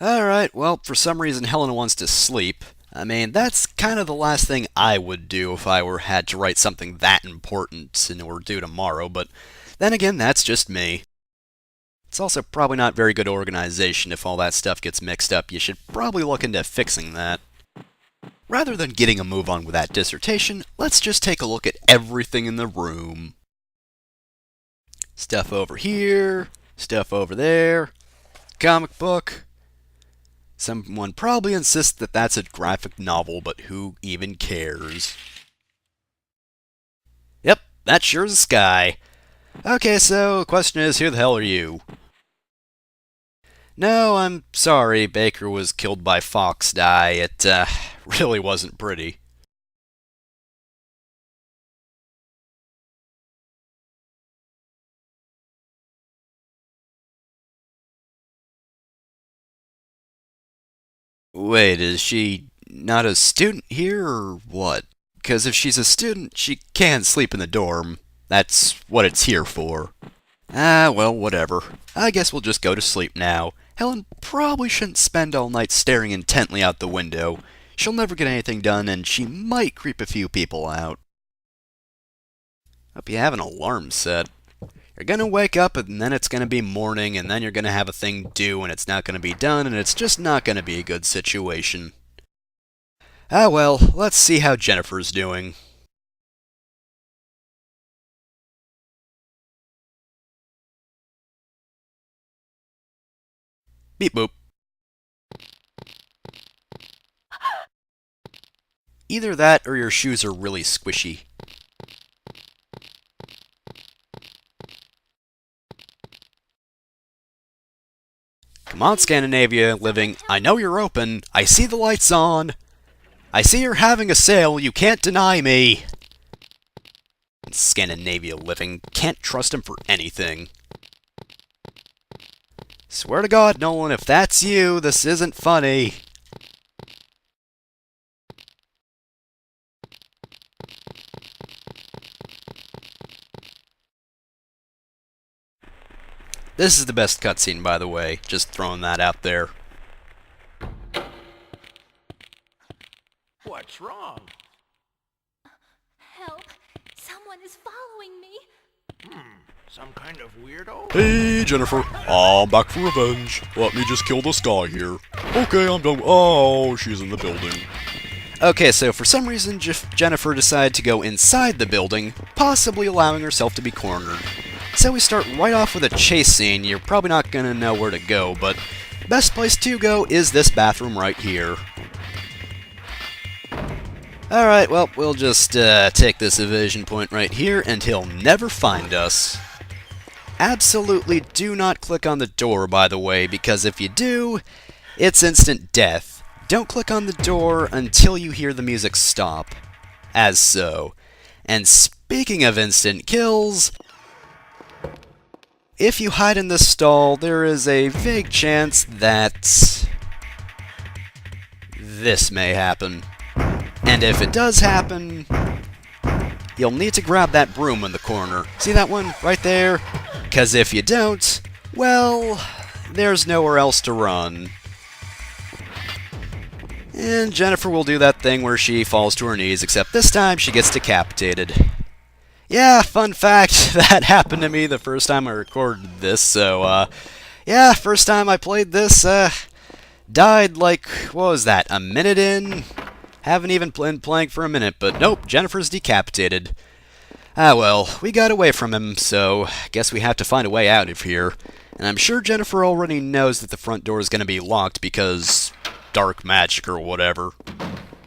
Alright, well, for some reason Helena wants to sleep. I mean, that's kind of the last thing I would do if I had to write something that important and were due tomorrow, but then again, that's just me. It's also probably not very good organization if all that stuff gets mixed up. You should probably look into fixing that. Rather than getting a move on with that dissertation, let's just take a look at everything in the room. Stuff over here, stuff over there, comic book. Someone probably insists that that's a graphic novel, but who even cares? Yep, that sure is a sky. Okay, so the question is, who the hell are you? No, I'm sorry, Baker was killed by fox dye. It, really wasn't pretty. Wait, is she not a student here, or what? Because if she's a student, she can sleep in the dorm. That's what it's here for. Ah, well, whatever. I guess we'll just go to sleep now. Helen probably shouldn't spend all night staring intently out the window. She'll never get anything done, and she might creep a few people out. Hope you have an alarm set. You're gonna wake up, and then it's gonna be morning, and then you're gonna have a thing due, and it's not gonna be done, and it's just not gonna be a good situation. Ah well, let's see how Jennifer's doing. Beep boop. Either that or your shoes are really squishy. Come on, Scandinavia Living. I know you're open. I see the lights on. I see you're having a sale. You can't deny me. Scandinavia Living. Can't trust him for anything. Swear to God, Nolan, if that's you, this isn't funny. This is the best cutscene, by the way. Just throwing that out there. What's wrong? Help! Someone is following me! Some kind of weirdo? Hey, Jennifer. I'm back for revenge. Let me just kill this guy here. Okay, I'm done. Oh, she's in the building. Okay, so for some reason, Jennifer decided to go inside the building, possibly allowing herself to be cornered. So we start right off with a chase scene. You're probably not going to know where to go, but best place to go is this bathroom right here. Alright, well, we'll just take this evasion point right here, and he'll never find us. Absolutely do not click on the door, by the way, because if you do, it's instant death. Don't click on the door until you hear the music stop. As so. And speaking of instant kills, if you hide in this stall, there is a vague chance that this may happen. And if it does happen, you'll need to grab that broom in the corner. See that one right there? Because if you don't, well, there's nowhere else to run. And Jennifer will do that thing where she falls to her knees, except this time she gets decapitated. Yeah, fun fact, that happened to me the first time I recorded this, so, yeah, first time I played this, died like, what was that, a minute in? Haven't even been playing for a minute, but nope, Jennifer's decapitated. Ah well, we got away from him, so guess we have to find a way out of here. And I'm sure Jennifer already knows that the front door is going to be locked because dark magic or whatever.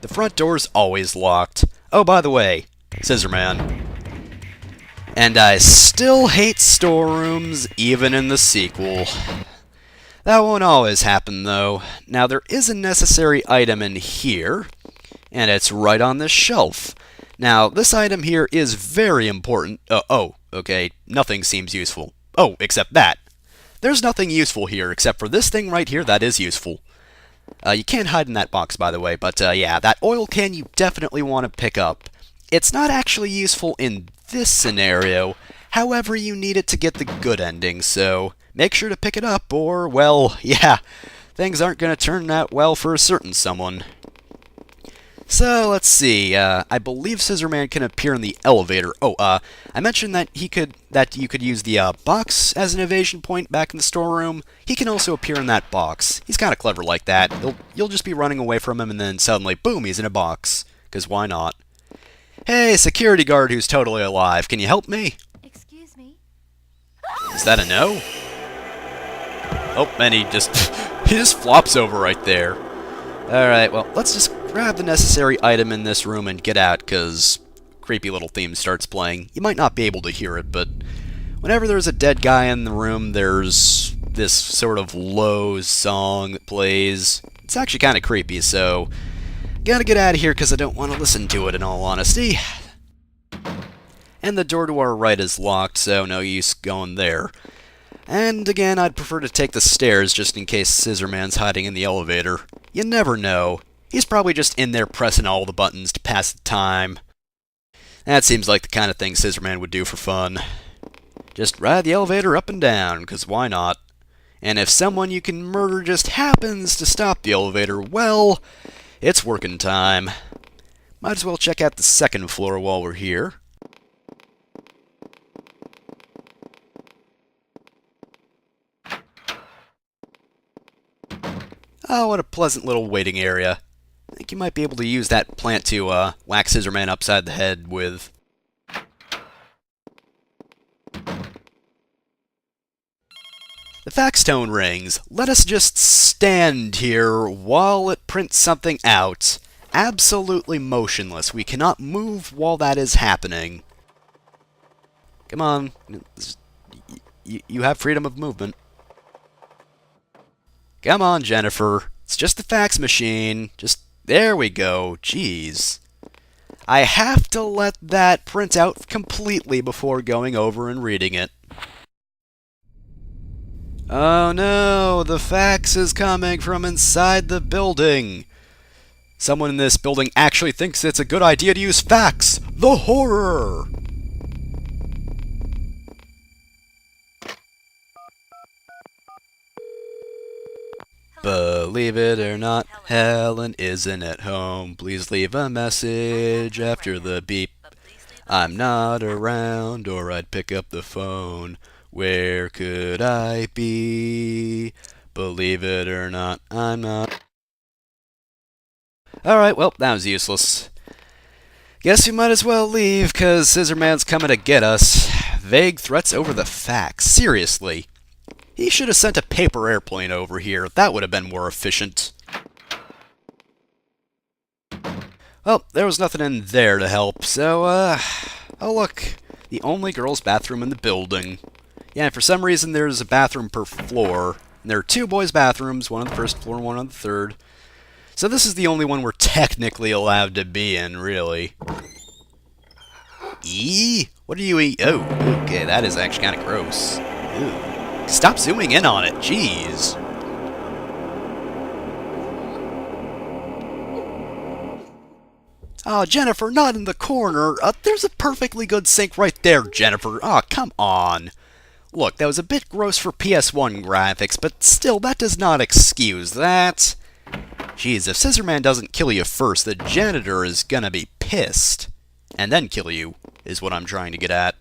The front door's always locked. Oh, by the way, Scissorman. And I still hate storerooms, even in the sequel. That won't always happen, though. Now, there is a necessary item in here, and it's right on this shelf. Now, this item here is very important. Okay, nothing seems useful. Oh, except that. There's nothing useful here, except for this thing right here that is useful. You can't hide in that box, by the way, but yeah, that oil can you definitely want to pick up. It's not actually useful in this scenario, however, you need it to get the good ending, so make sure to pick it up, or, well, yeah, things aren't going to turn out well for a certain someone. So, let's see, I believe Scissorman can appear in the elevator. Oh, I mentioned that you could use the, box as an evasion point back in the storeroom. He can also appear in that box. He's kinda clever like that. You'll just be running away from him and then suddenly, boom, he's in a box. 'Cause why not? Hey, security guard who's totally alive, can you help me? Excuse me? Is that a no? Oh, and he just flops over right there. Alright, well, let's just grab the necessary item in this room and get out, because creepy little theme starts playing. You might not be able to hear it, but whenever there's a dead guy in the room, there's this sort of low song that plays. It's actually kind of creepy, so gotta get out of here because I don't want to listen to it in all honesty. And the door to our right is locked, so no use going there. And again, I'd prefer to take the stairs just in case Scissorman's hiding in the elevator. You never know. He's probably just in there pressing all the buttons to pass the time. That seems like the kind of thing Scissorman would do for fun. Just ride the elevator up and down, because why not? And if someone you can murder just happens to stop the elevator, well, it's working time. Might as well check out the second floor while we're here. Oh, what a pleasant little waiting area. I think you might be able to use that plant to whack Scissorman upside the head with. The fax tone rings. Let us just stand here while it prints something out. Absolutely motionless. We cannot move while that is happening. Come on. You have freedom of movement. Come on, Jennifer. It's just the fax machine. There we go. Jeez. I have to let that print out completely before going over and reading it. Oh no, the fax is coming from inside the building. Someone in this building actually thinks it's a good idea to use fax. The horror! Believe it or not, Helen isn't at home. Please leave a message after the beep. I'm not around, or I'd pick up the phone. Where could I be? Believe it or not, I'm not. Alright, well, that was useless. Guess we might as well leave, 'cause Scissorman's coming to get us. Vague threats over the fax. Seriously. He should have sent a paper airplane over here. That would have been more efficient. Well, there was nothing in there to help, so, oh look. The only girls' bathroom in the building. Yeah, and for some reason there's a bathroom per floor. And there are two boys' bathrooms, one on the first floor and one on the third. So this is the only one we're technically allowed to be in, really. What do you eat? Oh, okay, that is actually kind of gross. Ew. Stop zooming in on it, jeez. Oh, Jennifer, not in the corner. There's a perfectly good sink right there, Jennifer. Oh, come on. Look, that was a bit gross for PS1 graphics, but still, that does not excuse that. Jeez, if Scissorman doesn't kill you first, the janitor is gonna be pissed. And then kill you, is what I'm trying to get at.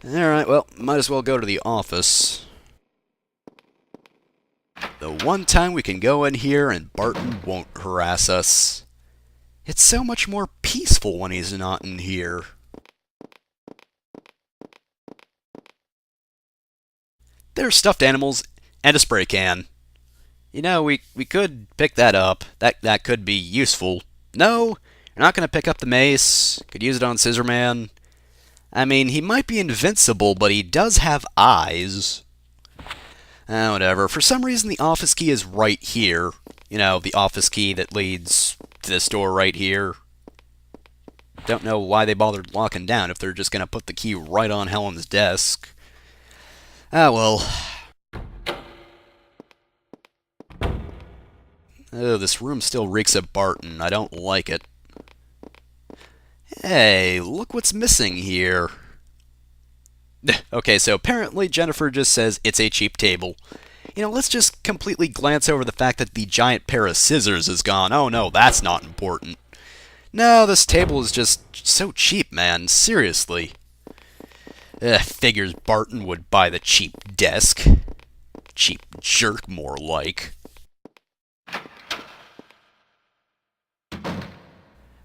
Alright, well, might as well go to the office. The one time we can go in here and Barton won't harass us. It's so much more peaceful when he's not in here. There's stuffed animals and a spray can. You know, we could pick that up. That could be useful. No, you're not going to pick up the mace. Could use it on Scissorman. I mean, he might be invincible, but he does have eyes. Whatever. For some reason, the office key is right here. You know, the office key that leads to this door right here. Don't know why they bothered locking down if they're just going to put the key right on Helen's desk. Ah, well. Oh, this room still reeks of Barton. I don't like it. Hey, look what's missing here. Okay, so apparently Jennifer just says it's a cheap table. You know, let's just just completely glance over the fact that the giant pair of scissors is gone. Oh no, that's not important. No, this table is just so cheap, man. Seriously. Figures Barton would buy the cheap desk. Cheap jerk, more like.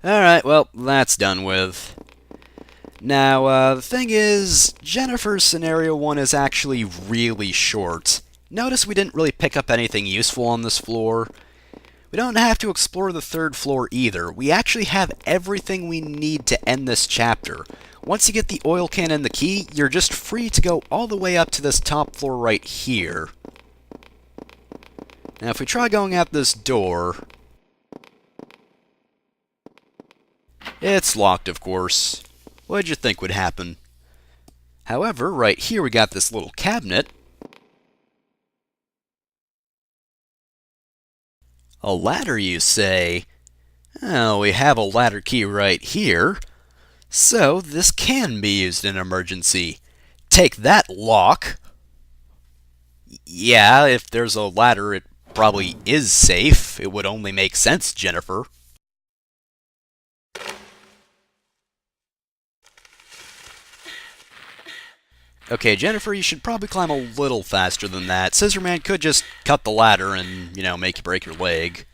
Alright, well, that's done with. Now, the thing is, Jennifer's scenario 1 is actually really short. Notice we didn't really pick up anything useful on this floor. We don't have to explore the 3rd floor either. We actually have everything we need to end this chapter. Once you get the oil can and the key, you're just free to go all the way up to this top floor right here. Now, if we try going out this door... It's locked, of course. What'd you think would happen? However, right here we got this little cabinet. A ladder, you say? Oh, we have a ladder key right here. So, this can be used in an emergency. Take that, lock! Yeah, if there's a ladder, it probably is safe. It would only make sense, Jennifer. Okay, Jennifer, you should probably climb a little faster than that. Scissorman could just cut the ladder and, make you break your leg.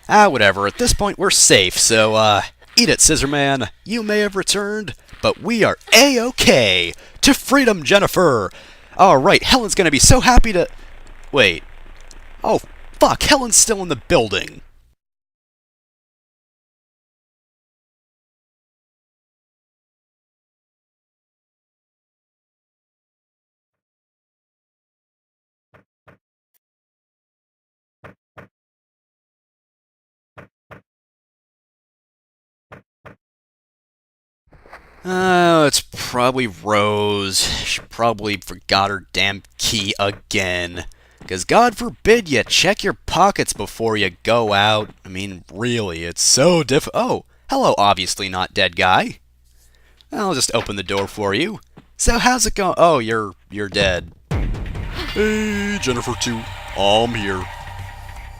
Whatever. At this point, we're safe, so, eat it, Scissorman. You may have returned, but we are A-OK! To freedom, Jennifer! Alright, Helen's gonna be so happy to... Wait. Oh, fuck, Helen's still in the building. Oh, it's probably Rose. She probably forgot her damn key again. Because God forbid you check your pockets before you go out. I mean, really, it's so Oh, hello, obviously not dead guy. I'll just open the door for you. So how's it going? Oh, you're dead. Hey, Jennifer 2. I'm here.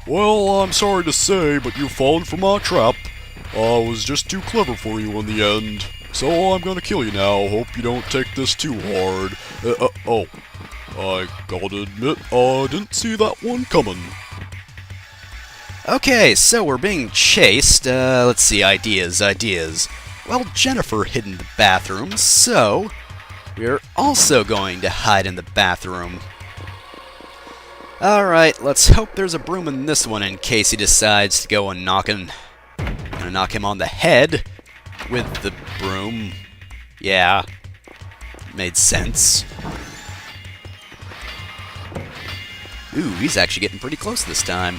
Well, I'm sorry to say, but you've fallen for my trap. I was just too clever for you in the end. So I'm gonna kill you now. Hope you don't take this too hard. Oh. I gotta admit, I didn't see that one coming. Okay, so we're being chased. Let's see, ideas. Well, Jennifer hid in the bathroom, so we're also going to hide in the bathroom. Alright, let's hope there's a broom in this one in case he decides to go and gonna knock him on the head with the broom. Yeah, made sense. Ooh, he's actually getting pretty close this time.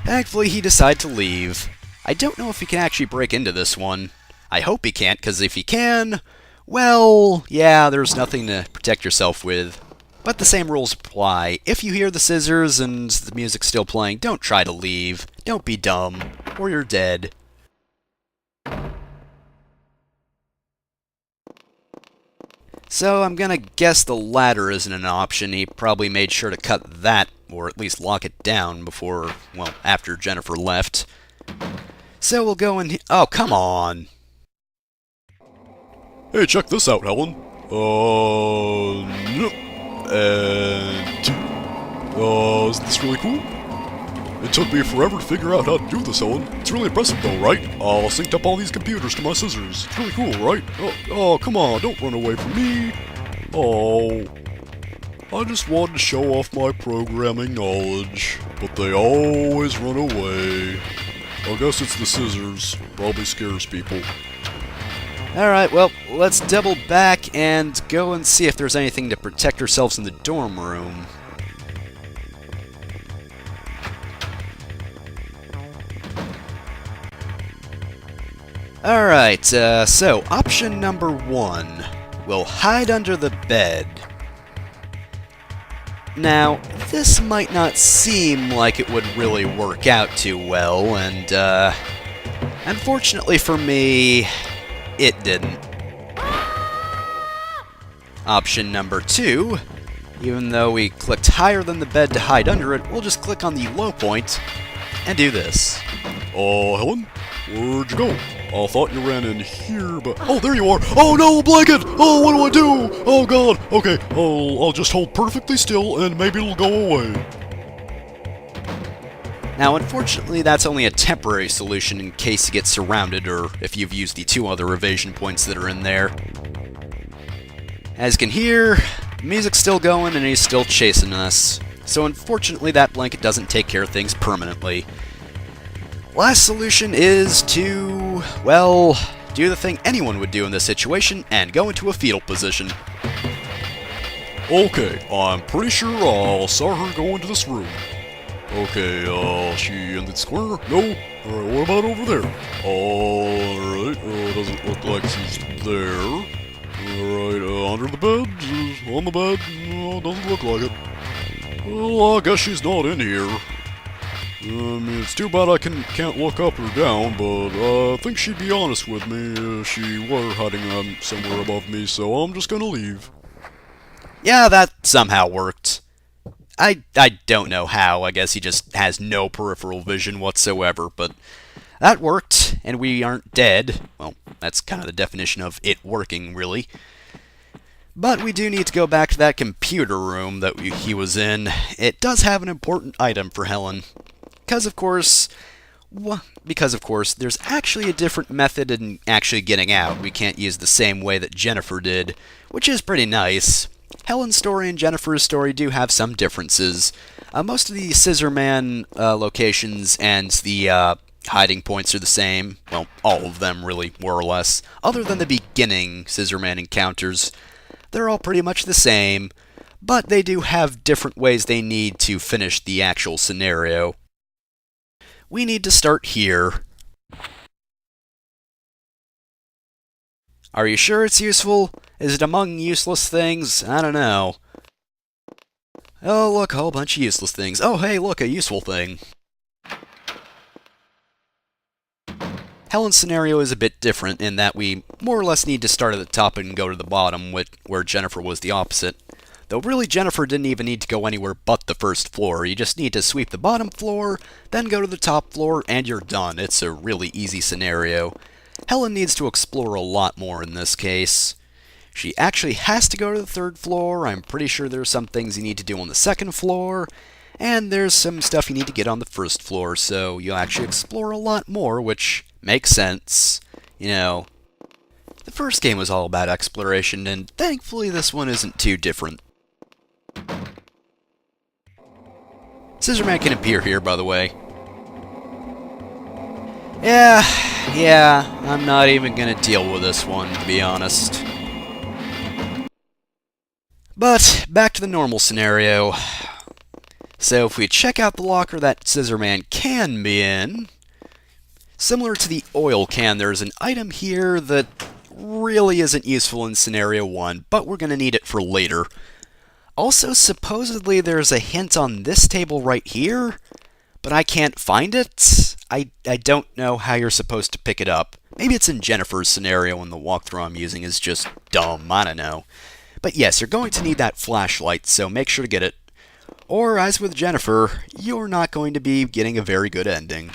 Thankfully, he decided to leave. I don't know if he can actually break into this one. I hope he can't, because if he can, well, yeah, there's nothing to protect yourself with. But the same rules apply. If you hear the scissors and the music's still playing, don't try to leave. Don't be dumb, or you're dead. So I'm gonna guess the ladder isn't an option. He probably made sure to cut that, or at least lock it down before, well, after Jennifer left. So we'll go in... Oh, come on! Hey, check this out, Helen. Nope. And... isn't this really cool? It took me forever to figure out how to do this, Helen. It's really impressive though, right? I synced up all these computers to my scissors. It's really cool, right? Oh, come on, don't run away from me. Oh, I just wanted to show off my programming knowledge, but they always run away. I guess it's the scissors. Probably scares people. Alright, well, let's double back and go and see if there's anything to protect ourselves in the dorm room. Alright, so option number 1. We'll hide under the bed. Now, this might not seem like it would really work out too well, and, unfortunately for me, it didn't. Option number 2. Even though we clicked higher than the bed to hide under it, we'll just click on the low point and do this. Oh, Helen? Where'd you go? I thought you ran in here, but... Oh, there you are! Oh no, a blanket! Oh, what do I do? Oh god! Okay, I'll just hold perfectly still and maybe it'll go away. Now, unfortunately, that's only a temporary solution in case you get surrounded or if you've used the 2 other evasion points that are in there. As you can hear, the music's still going and he's still chasing us. So unfortunately, that blanket doesn't take care of things permanently. Last solution is to, well, do the thing anyone would do in this situation and go into a fetal position. Okay, I'm pretty sure I saw her go into this room. Okay, she in the square? No? Alright, what about over there? Alright, doesn't look like she's there. Alright, under the bed? On the bed? No, doesn't look like it. Well, I guess she's not in here. I mean, it's too bad I can't look up or down, but I think she'd be honest with me if she were hiding somewhere above me, so I'm just gonna leave. Yeah, that somehow worked. I don't know how, I guess he just has no peripheral vision whatsoever, but that worked, and we aren't dead. Well, that's kind of the definition of it working, really. But we do need to go back to that computer room that he was in. It does have an important item for Helen. Because of course, there's actually a different method in actually getting out. We can't use the same way that Jennifer did, which is pretty nice. Helen's story and Jennifer's story do have some differences. Most of the Scissorman locations and the hiding points are the same. Well, all of them, really, more or less. Other than the beginning Scissorman encounters, they're all pretty much the same, but they do have different ways they need to finish the actual scenario. We need to start here. Are you sure it's useful? Is it among useless things? I don't know. Oh, look, a whole bunch of useless things. Oh, hey, look, a useful thing. Helen's scenario is a bit different in that we more or less need to start at the top and go to the bottom, where Jennifer was the opposite. Though really, Jennifer didn't even need to go anywhere but the first floor. You just need to sweep the bottom floor, then go to the top floor, and you're done. It's a really easy scenario. Helen needs to explore a lot more in this case. She actually has to go to the 3rd floor. I'm pretty sure there's some things you need to do on the 2nd floor, and there's some stuff you need to get on the 1st floor, so you'll actually explore a lot more, which makes sense. You know, the first game was all about exploration, and thankfully this one isn't too different. Scissorman can appear here, by the way. Yeah, I'm not even gonna deal with this one, to be honest. But, back to the normal scenario. So if we check out the locker that Scissorman can be in, similar to the oil can, there's an item here that really isn't useful in Scenario 1, but we're gonna need it for later. Also, supposedly there's a hint on this table right here, but I can't find it. I don't know how you're supposed to pick it up. Maybe it's in Jennifer's scenario and the walkthrough I'm using is just dumb, I don't know. But yes, you're going to need that flashlight, so make sure to get it. Or, as with Jennifer, you're not going to be getting a very good ending.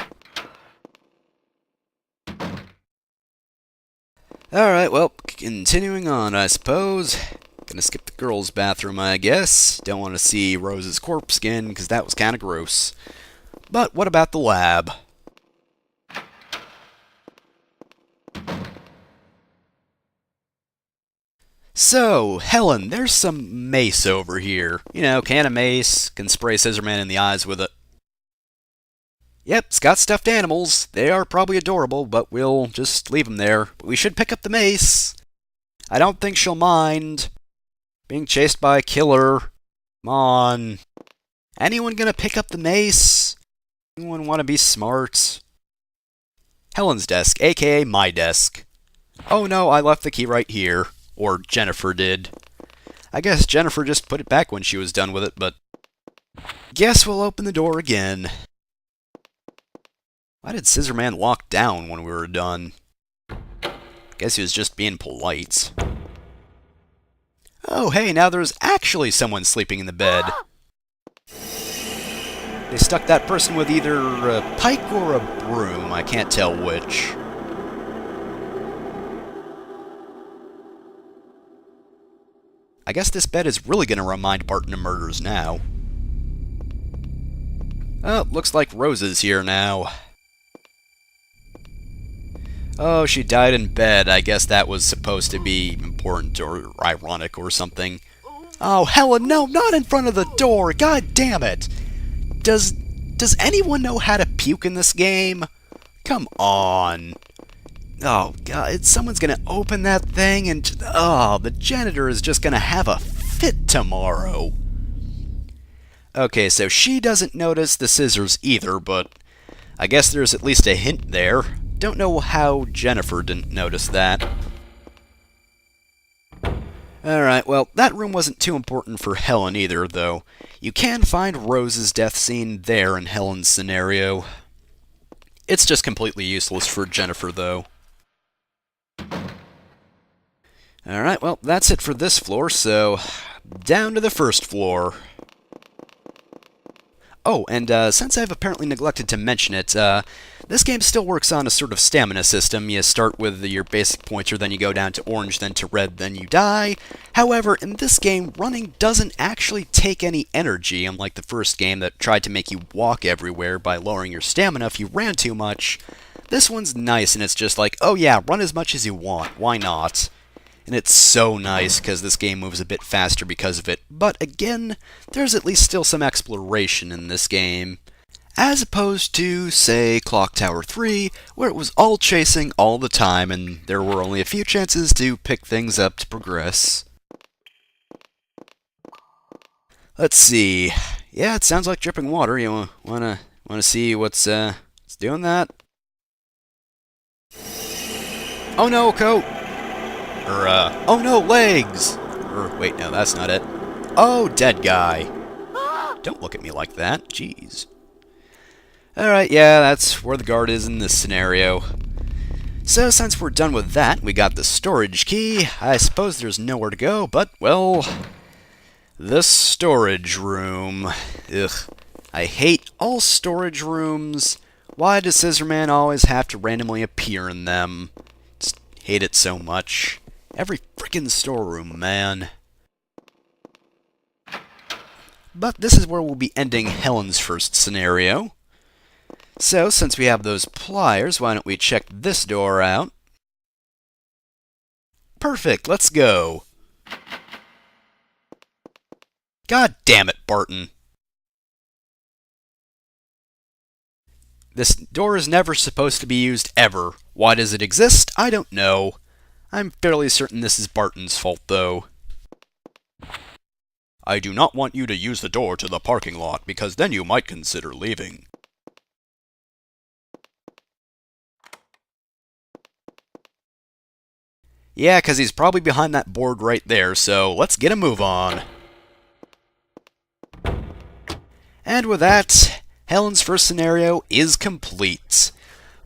Alright, well, continuing on, I suppose. Gonna skip the girls' bathroom, I guess. Don't want to see Rose's corpse skin, because that was kind of gross. But what about the lab? So, Helen, there's some mace over here. You know, can of mace, can spray Scissorman in the eyes with it. Yep, it's got stuffed animals. They are probably adorable, but we'll just leave them there. But we should pick up the mace. I don't think she'll mind being chased by a killer. Come on. Anyone gonna pick up the mace? Anyone want to be smart? Helen's desk, aka my desk. Oh no, I left the key right here. Or Jennifer did. I guess Jennifer just put it back when she was done with it, but guess we'll open the door again. Why did Scissorman walk down when we were done? Guess he was just being polite. Oh, hey, now there's actually someone sleeping in the bed. They stuck that person with either a pike or a broom. I can't tell which. I guess this bed is really going to remind Barton of murders now. Oh, looks like Rose is here now. Oh, she died in bed. I guess that was supposed to be important or ironic or something. Oh, Helen, no, not in front of the door! God damn it! Does anyone know how to puke in this game? Come on. Oh, God, someone's gonna open that thing and... Oh, the janitor is just gonna have a fit tomorrow. Okay, so she doesn't notice the scissors either, but I guess there's at least a hint there. Don't know how Jennifer didn't notice that. Alright, well, that room wasn't too important for Helen either, though. You can find Rose's death scene there in Helen's scenario. It's just completely useless for Jennifer, though. Alright, well, that's it for this floor, so down to the first floor. Oh, and since I've apparently neglected to mention it, this game still works on a sort of stamina system. You start with your basic pointer, then you go down to orange, then to red, then you die. However, in this game, running doesn't actually take any energy, unlike the first game that tried to make you walk everywhere by lowering your stamina if you ran too much. This one's nice, and it's just like, oh yeah, run as much as you want, why not? And it's so nice, because this game moves a bit faster because of it. But again, there's at least still some exploration in this game. As opposed to, say, Clock Tower 3, where it was all chasing all the time, and there were only a few chances to pick things up to progress. Let's see. Yeah, it sounds like dripping water. You wanna see what's doing that? Oh no, coat! Oh no, legs! Wait, no, that's not it. Oh, dead guy. Don't look at me like that, jeez. Alright, yeah, that's where the guard is in this scenario. So, since we're done with that, we got the storage key. I suppose there's nowhere to go, but, well... the storage room. Ugh. I hate all storage rooms. Why does Scissorman always have to randomly appear in them? Just hate it so much. Every frickin' storeroom, man. But this is where we'll be ending Helen's first scenario. So, since we have those pliers, why don't we check this door out? Perfect, let's go. God damn it, Barton. This door is never supposed to be used ever. Why does it exist? I don't know. I'm fairly certain this is Barton's fault, though. I do not want you to use the door to the parking lot, because then you might consider leaving. Yeah, because he's probably behind that board right there, so let's get a move on. And with that, Helen's first scenario is complete.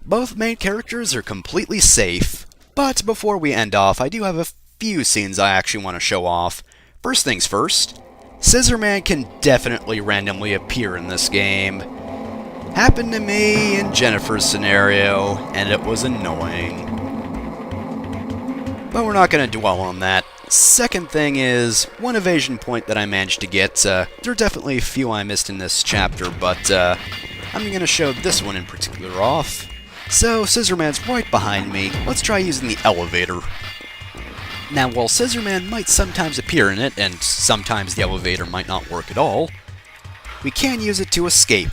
Both main characters are completely safe. But before we end off, I do have a few scenes I actually want to show off. First things first, Scissorman can definitely randomly appear in this game. Happened to me in Jennifer's scenario, and it was annoying. But we're not going to dwell on that. Second thing is, one evasion point that I managed to get. There are definitely a few I missed in this chapter, but I'm going to show this one in particular off. So, Scissorman's right behind me. Let's try using the elevator. Now, while Scissorman might sometimes appear in it, and sometimes the elevator might not work at all, we can use it to escape.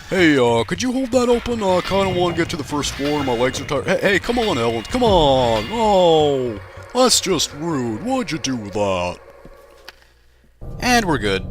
Hey, could you hold that open? I kinda wanna get to the first floor, my legs are tired. Hey, come on, Ellen, come on! Oh, that's just rude. What'd you do with that? And we're good.